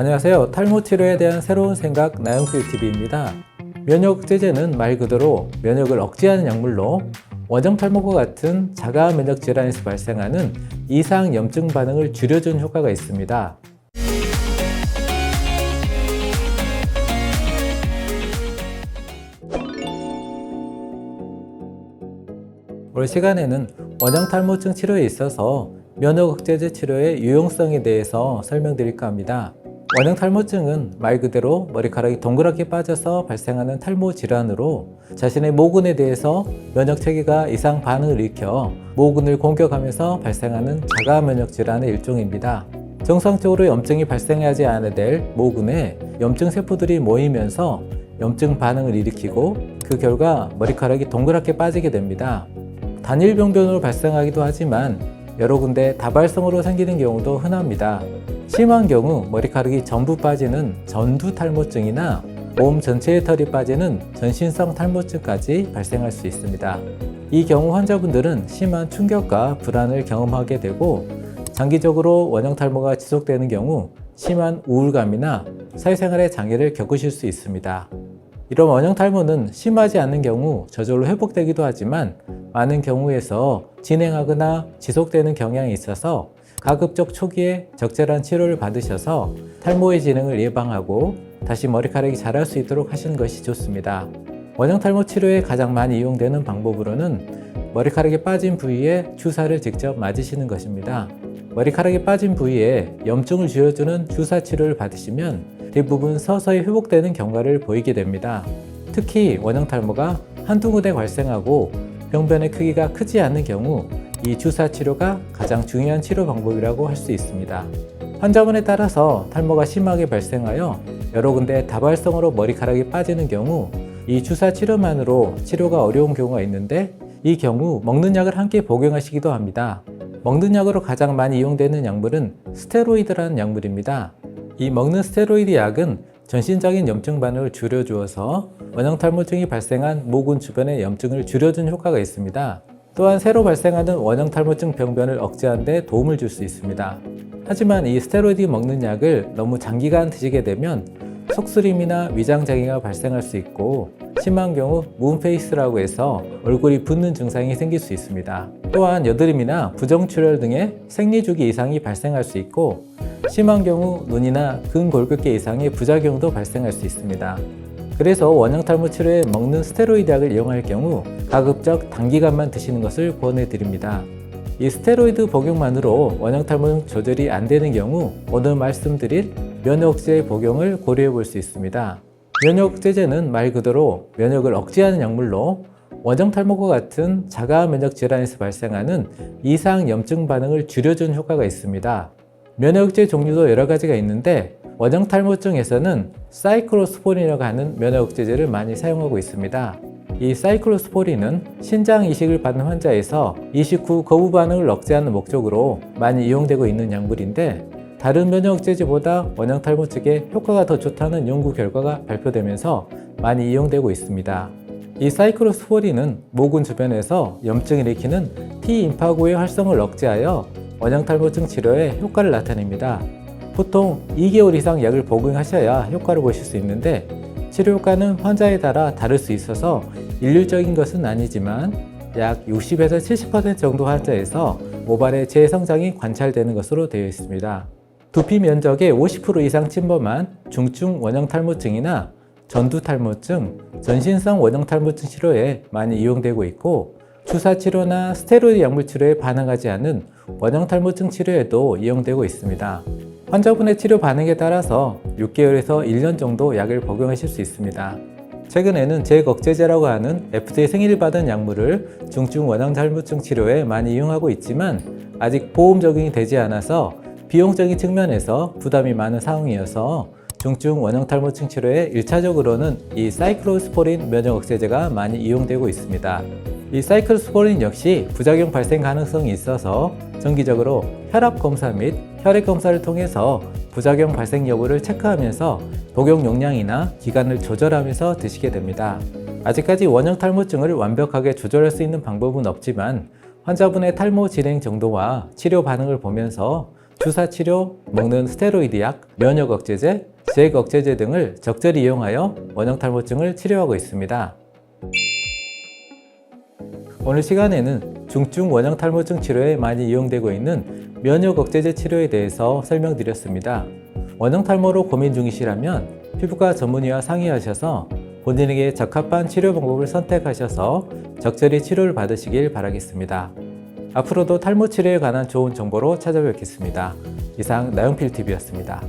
안녕하세요. 탈모 치료에 대한 새로운 생각 나영필TV입니다. 면역 억제제는 말 그대로 면역을 억제하는 약물로 원형 탈모과 같은 자가 면역 질환에서 발생하는 이상 염증 반응을 줄여준 효과가 있습니다. 올 시간에는 원형 탈모증 치료에 있어서 면역 억제제 치료의 유용성에 대해서 설명드릴까 합니다. 원형 탈모증은 말 그대로 머리카락이 동그랗게 빠져서 발생하는 탈모 질환으로 자신의 모근에 대해서 면역 체계가 이상 반응을 일으켜 모근을 공격하면서 발생하는 자가 면역 질환의 일종입니다. 정상적으로 염증이 발생하지 않아야 될 모근에 염증 세포들이 모이면서 염증 반응을 일으키고 그 결과 머리카락이 동그랗게 빠지게 됩니다. 단일 병변으로 발생하기도 하지만 여러 군데 다발성으로 생기는 경우도 흔합니다. 심한 경우 머리카락이 전부 빠지는 전두 탈모증이나 몸 전체의 털이 빠지는 전신성 탈모증까지 발생할 수 있습니다. 이 경우 환자분들은 심한 충격과 불안을 경험하게 되고 장기적으로 원형 탈모가 지속되는 경우 심한 우울감이나 사회생활에 장애를 겪으실 수 있습니다. 이런 원형 탈모는 심하지 않는 경우 저절로 회복되기도 하지만 많은 경우에서 진행하거나 지속되는 경향이 있어서 가급적 초기에 적절한 치료를 받으셔서 탈모의 진행을 예방하고 다시 머리카락이 자랄 수 있도록 하시는 것이 좋습니다. 원형 탈모 치료에 가장 많이 이용되는 방법으로는 머리카락이 빠진 부위에 주사를 직접 맞으시는 것입니다. 머리카락이 빠진 부위에 염증을 줄여주는 주사 치료를 받으시면 대부분 서서히 회복되는 경과를 보이게 됩니다. 특히 원형 탈모가 한두 군데 발생하고 병변의 크기가 크지 않은 경우 이 주사 치료가 가장 중요한 치료 방법이라고 할 수 있습니다. 환자분에 따라서 탈모가 심하게 발생하여 여러 군데 다발성으로 머리카락이 빠지는 경우 이 주사 치료만으로 치료가 어려운 경우가 있는데 이 경우 먹는 약을 함께 복용하시기도 합니다. 먹는 약으로 가장 많이 이용되는 약물은 스테로이드라는 약물입니다. 이 먹는 스테로이드 약은 전신적인 염증 반응을 줄여주어서 원형 탈모증이 발생한 모근 주변의 염증을 줄여준 효과가 있습니다. 또한 새로 발생하는 원형 탈모증 병변을 억제하는 데 도움을 줄 수 있습니다. 하지만 이 스테로이드 먹는 약을 너무 장기간 드시게 되면 속쓰림이나 위장장애가 발생할 수 있고 심한 경우 문페이스라고 해서 얼굴이 붓는 증상이 생길 수 있습니다. 또한 여드름이나 부정출혈 등의 생리주기 이상이 발생할 수 있고 심한 경우 눈이나 근골격계 이상의 부작용도 발생할 수 있습니다. 그래서 원형 탈모 치료에 먹는 스테로이드 약을 이용할 경우 가급적 단기간만 드시는 것을 권해 드립니다. 이 스테로이드 복용만으로 원형 탈모 조절이 안 되는 경우 오늘 말씀드릴 면역 억제 복용을 고려해 볼 수 있습니다. 면역 억제제는 말 그대로 면역을 억제하는 약물로 원형 탈모과 같은 자가 면역 질환에서 발생하는 이상 염증 반응을 줄여준 효과가 있습니다. 면역 억제 종류도 여러 가지가 있는데 원형 탈모증에서는 사이클로스포린이라고 하는 면역 억제제를 많이 사용하고 있습니다. 이 사이클로스포린은 신장 이식을 받은 환자에서 이식 후 거부 반응을 억제하는 목적으로 많이 이용되고 있는 약물인데 다른 면역 억제제보다 원형 탈모증에 효과가 더 좋다는 연구 결과가 발표되면서 많이 이용되고 있습니다. 이 사이클로스포린은 모근 주변에서 염증을 일으키는 T임파구의 활성을 억제하여 원형 탈모증 치료에 효과를 나타냅니다. 보통 2개월 이상 약을 복용하셔야 효과를 보실 수 있는데 치료 효과는 환자에 따라 다를 수 있어서 일률적인 것은 아니지만 약 60에서 70% 정도 환자에서 모발의 재성장이 관찰되는 것으로 되어 있습니다. 두피 면적의 50% 이상 침범한 중증 원형 탈모증이나 전두 탈모증, 전신성 원형 탈모증 치료에 많이 이용되고 있고 주사 치료나 스테로이드 약물 치료에 반응하지 않은 원형 탈모증 치료에도 이용되고 있습니다. 환자분의 치료 반응에 따라서 6개월에서 1년 정도 약을 복용하실 수 있습니다. 최근에는 제억제제라고 하는 FDA 승인을 받은 약물을 중증 원형 탈모증 치료에 많이 이용하고 있지만 아직 보험 적용이 되지 않아서 비용적인 측면에서 부담이 많은 상황이어서 중증 원형 탈모증 치료에 1차적으로는 이 사이클로스포린 면역 억제제가 많이 이용되고 있습니다. 이 사이클로스포린 역시 부작용 발생 가능성이 있어서 정기적으로 혈압 검사 및 혈액 검사를 통해서 부작용 발생 여부를 체크하면서 복용 용량이나 기간을 조절하면서 드시게 됩니다. 아직까지 원형 탈모증을 완벽하게 조절할 수 있는 방법은 없지만 환자분의 탈모 진행 정도와 치료 반응을 보면서 주사 치료, 먹는 스테로이드 약, 면역 억제제, 제 억제제 등을 적절히 이용하여 원형 탈모증을 치료하고 있습니다. 오늘 시간에는 중증 원형 탈모증 치료에 많이 이용되고 있는 면역 억제제 치료에 대해서 설명드렸습니다. 원형 탈모로 고민 중이시라면 피부과 전문의와 상의하셔서 본인에게 적합한 치료 방법을 선택하셔서 적절히 치료를 받으시길 바라겠습니다. 앞으로도 탈모 치료에 관한 좋은 정보로 찾아뵙겠습니다. 이상 나영필TV였습니다.